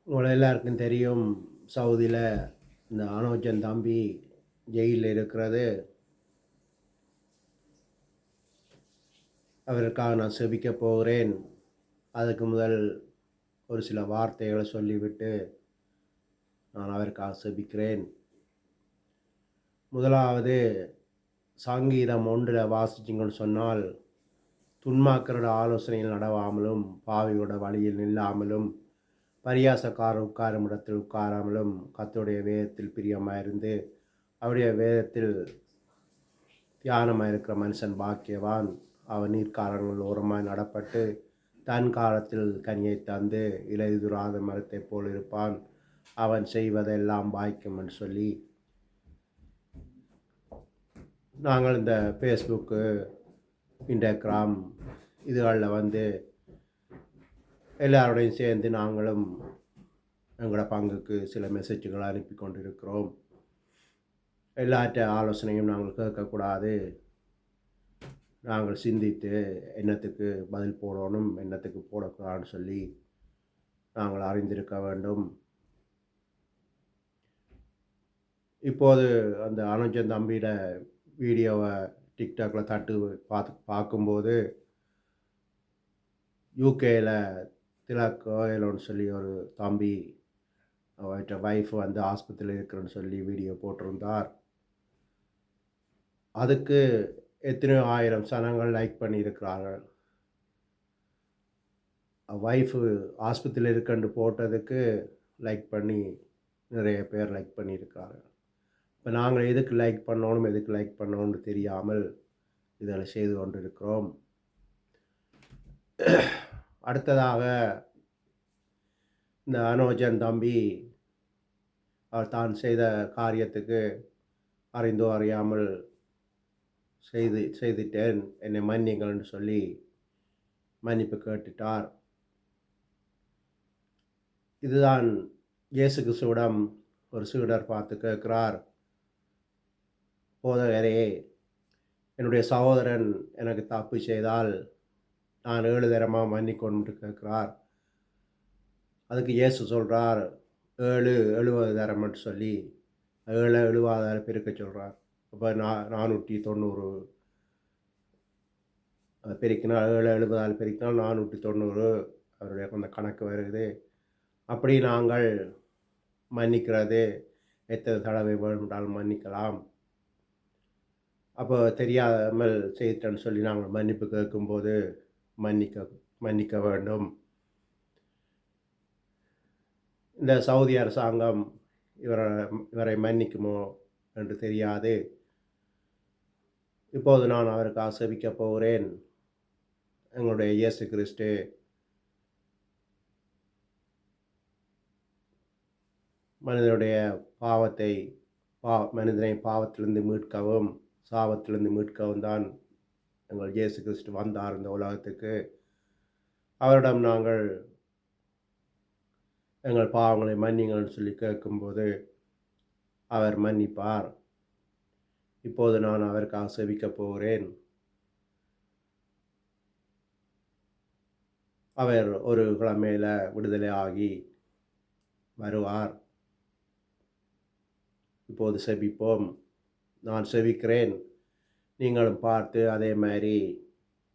உங்களை எல்லாருக்கும் தெரியும். சவுதியில் இந்த அனோஜன் தம்பி ஜெயிலில் இருக்கிறது. அவருக்காக நான் செபிக்க போகிறேன். அதுக்கு முதல் ஒரு சில வார்த்தைகளை சொல்லிவிட்டு நான் அவருக்காக செபிக்கிறேன். முதலாவது, சங்கீதம் 1 வாசிச்சிங்கன்னு சொன்னால், துன்மார்க்கரோட ஆலோசனையில் நடவாமலும் பாவியோட வழியில் நில்லாமலும் பரியாசக்காரர் உட்காரும் இடத்தில் உட்காராமலும் கர்த்தருடைய வேதத்தில் பிரியமாயிருந்து அவருடைய வேதத்தில் தியானமாக இருக்கிற மனுஷன் பாக்கியவான். அவன் நீர்க்காரங்கள் ஓரமாய் நடப்பட்டு தன் காலத்தில் கனியை தந்து இலையுதிராத மரத்தை போல் இருப்பான். அவன் செய்வதெல்லாம் பாய்க்கும் என்று சொல்லி, நாங்கள் இந்த ஃபேஸ்புக்கு, இன்ஸ்டாகிராம் இதுகளில் எல்லாரோடையும் சேர்ந்து நாங்களும் எங்களோட பங்குக்கு சில மெசேஜ்களை அனுப்பி கொண்டிருக்கிறோம். எல்லாற்ற ஆலோசனையும் நாங்கள் கேட்கக்கூடாது. நாங்கள் சிந்தித்து என்னத்துக்கு பதில் போடணும், என்னத்துக்கு போடக்கூடாதுன்னு சொல்லி நாங்கள் அறிந்திருக்க வேண்டும். இப்போது அந்த அனுஜன் தம்பியோட வீடியோவை டிக்டாக்கில் தட்டு பார்க்கும்போது, யூகேயில் திலக் ஓயலோன்னு சொல்லி ஒரு தம்பி, அவர்கிட்ட ஒய்ஃப் ஆஸ்பத்திரியில் இருக்கிறேன்னு சொல்லி வீடியோ போட்டிருந்தார். அதுக்கு எத்தனையோ ஆயிரம் சனங்கள் லைக் பண்ணியிருக்கிறார்கள். ஒய்ஃபு ஆஸ்பத்திரியில் இருக்கன்னு போட்டதுக்கு லைக் பண்ணி நிறைய பேர் லைக் பண்ணியிருக்கிறாங்க. இப்போ நாங்கள் எதுக்கு லைக் பண்ணணும், எதுக்கு லைக் பண்ணணும்னு தெரியாமல் இதில் செய்து கொண்டிருக்கிறோம். அடுத்ததாக, இந்த அனோஜன் தம்பி அவர் தான் செய்த காரியத்துக்கு அறிந்தோ அறியாமல் செய்துட்டேன், என்னை மன்னிங்கள்னு சொல்லி மன்னிப்பு கேட்டுட்டார். இதுதான் இயேசு கிறிஸ்துவிடம் ஒரு சீடர் பார்த்து கேட்கிறார், போதகரே, என்னுடைய சகோதரன் எனக்கு தப்பு செய்தால் நான் 7 தரமாக மன்னிக்கணும்னு கேட்கிறார். அதுக்கு இயேசு சொல்கிறார், 7 70 தரம்னு சொல்லி 7 70 பெருக்க சொல்கிறார். அப்போ 490 பெருக்கினால் 7 70 பெருக்கினால் 490 அவருடைய அந்த கணக்கு வருது. அப்படி நாங்கள் மன்னிக்கிறது எத்தனை தடவை வேண்டுமென்றாலும் மன்னிக்கலாம். அப்போ தெரியாமல் செய்தேன்னு சொல்லி நாங்கள் மன்னிப்பு கேட்கும்போது மன்னிக்க வேண்டும். இந்த சவுதி அரசாங்கம் இவரை மன்னிக்குமோ என்று தெரியாது. இப்போது நான் அவருக்காக செபிக்கப் போகிறேன். எங்களுடைய இயேசு கிறிஸ்து மனிதனுடைய மனிதனை பாவத்திலிருந்து மீட்கவும் சாபத்திலிருந்து மீட்கவும் தான் எங்கள் இயேசு கிறிஸ்து வந்தார் இந்த உலகத்துக்கு. அவரிடம் நாங்கள் எங்கள் பாவங்களை மன்னிங்கள்னு சொல்லி கேட்கும்போது அவர் மன்னிப்பார். இப்போது நான் அவருக்காக செபிக்கப் போகிறேன். அவர் ஒரு கிழமையில் விடுதலை ஆகி வருவார். இப்போது செபிப்போம். நான் செபிக்கிறேன், நீங்களும் பார்த்து அதே மாதிரி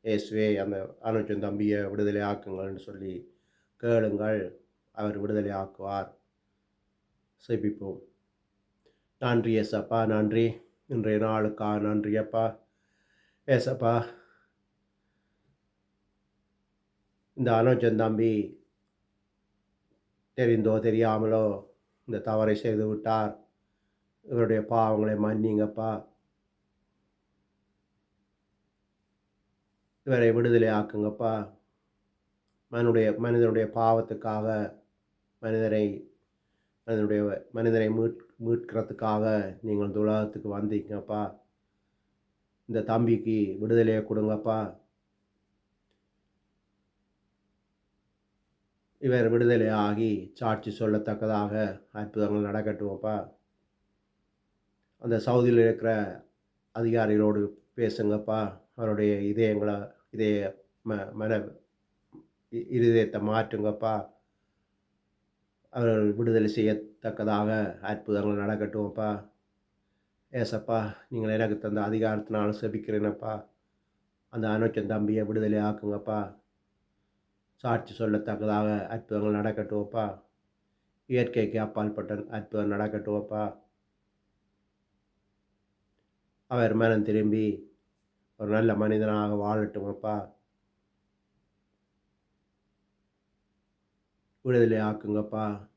இயேசுவே அந்த அனுஜன் தம்பியை விடுதலை ஆக்குங்கள்னு சொல்லி கேளுங்கள். அவர் விடுதலை ஆக்குவார். செபிப்போம். நன்றி ஏசப்பா, நன்றி. இன்றைய நாளுக்காக நன்றி அப்பா. ஏசப்பா, இந்த அனுஜன் தம்பி தெரிந்தோ தெரியாமலோ இந்த தவறை செய்து விட்டார். இவருடைய பாவங்களை மன்னிங்கப்பா. இவரை விடுதலை ஆக்குங்கப்பா. மனிதனுடைய பாவத்துக்காக மனிதனை மீட்கிறதுக்காக நீங்கள் இந்த உலகத்துக்கு வந்தீங்கப்பா. இந்த தம்பிக்கு விடுதலையை கொடுங்கப்பா. இவர் விடுதலை ஆகி சாட்சி சொல்லத்தக்கதாக அற்புதங்கள் நடக்கட்டும்ப்பா. அந்த சவுதியில் இருக்கிற அதிகாரிகளோடு பேசுங்கப்பா. அவருடைய இருதயத்தை மாற்றுங்கப்பா. அவர்கள் விடுதலை செய்யத்தக்கதாக அற்புதங்கள் நடக்கட்டும் அப்பா. ஏசப்பா, நீங்கள் எனக்கு தந்த அதிகாரத்தினால செபிக்கிறேனப்பா. அந்த அனுச்சன் தம்பியை விடுதலை ஆக்குங்கப்பா. சாட்சி சொல்லத்தக்கதாக அற்புதங்கள் நடக்கட்டும் அப்பா. இயற்கைக்கு அப்பாற்பட்ட அற்புதம் நடக்கட்டும் அப்பா. அவர் மனம் திரும்பி ஒரு நல்ல மனிதனாக வாழட்டும் அப்பா. விடுதலை ஆக்குங்கப்பா.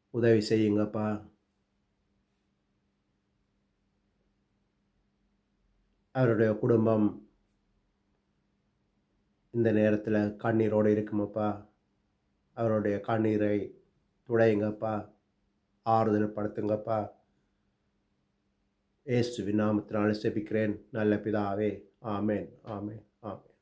உதவி செய்யுங்கப்பா. அவருடைய குடும்பம் இந்த நேரத்தில் கண்ணீரோடு இருக்குமப்பா. அவருடைய கண்ணீரை துடையுங்கப்பா. ஆறுதல் படுத்துங்கப்பா. இயேசுவின் நாமத்தினால செபிக்கிறேன் நல்ல பிதாவே. ஆமென், ஆமென், ஆமென்.